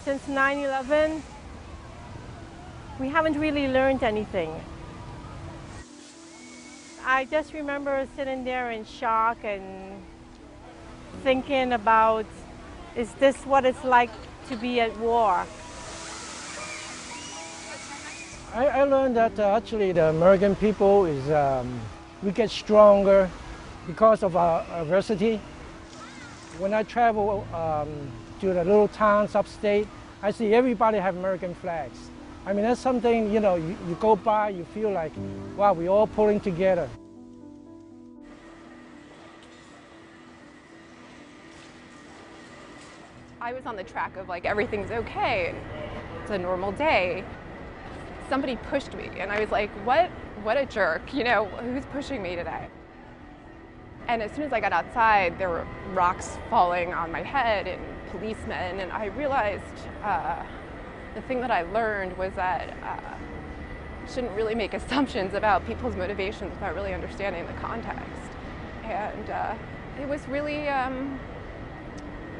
Since 9/11, we haven't really learned anything. I just remember sitting there in shock and thinking about, is this what it's like to be at war? I learned that actually the American people is, we get stronger because of our adversity. When I travel to the little towns upstate, I see everybody have American flags. I mean, that's something, you go by, you feel like, wow, we're all pulling together. I was on the track of like, everything's okay, it's a normal day. Somebody pushed me and I was like, what a jerk, who's pushing me today? And as soon as I got outside, there were rocks falling on my head and policemen, and I realized the thing that I learned was that I shouldn't really make assumptions about people's motivations without really understanding the context. And it was really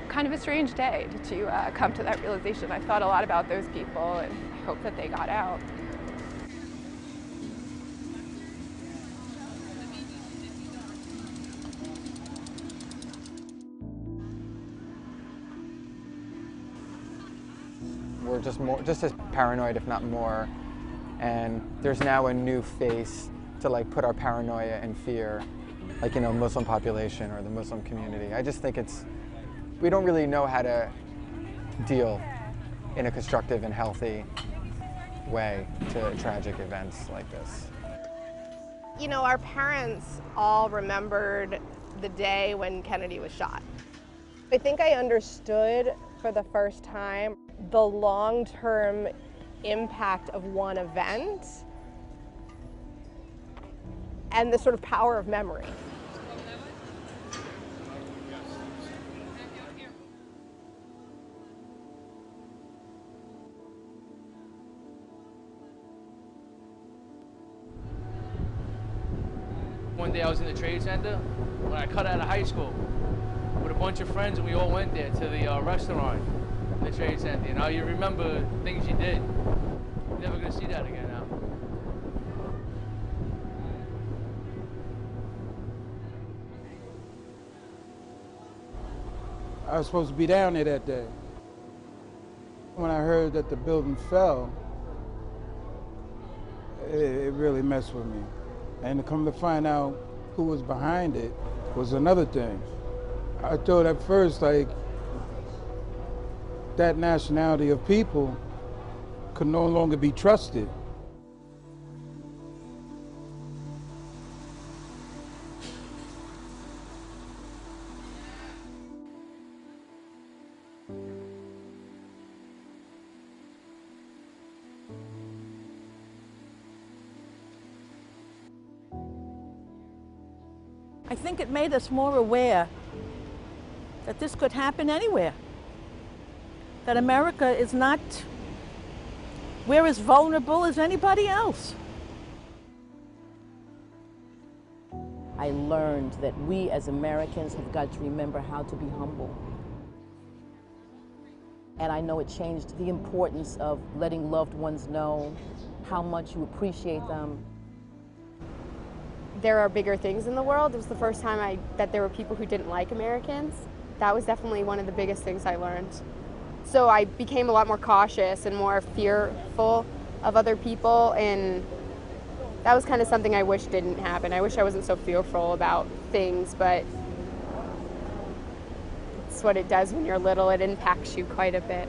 kind of a strange day to come to that realization. I thought a lot about those people and I hope that they got out. We're just as paranoid, if not more, and there's now a new face to like put our paranoia and fear, like Muslim population or the Muslim community. I just think we don't really know how to deal in a constructive and healthy way to tragic events like this. Our parents all remembered the day when Kennedy was shot. I think I understood for the first time the long-term impact of one event and the sort of power of memory. One day I was in the Trade Center when I cut out of high school with a bunch of friends, and we all went there to the restaurant in the Trade Center. Now you remember things you did. You're never gonna see that again now. I was supposed to be down there that day. When I heard that the building fell, it really messed with me. And to come to find out who was behind it was another thing. I thought at first, like, that nationality of people could no longer be trusted. I think it made us more aware that this could happen anywhere. That America is not, we're as vulnerable as anybody else. I learned that we as Americans have got to remember how to be humble. And I know it changed the importance of letting loved ones know how much you appreciate them. There are bigger things in the world. It was the first time that there were people who didn't like Americans. That was definitely one of the biggest things I learned. So I became a lot more cautious and more fearful of other people, and that was kind of something I wish didn't happen. I wish I wasn't so fearful about things, but it's what it does when you're little. It impacts you quite a bit.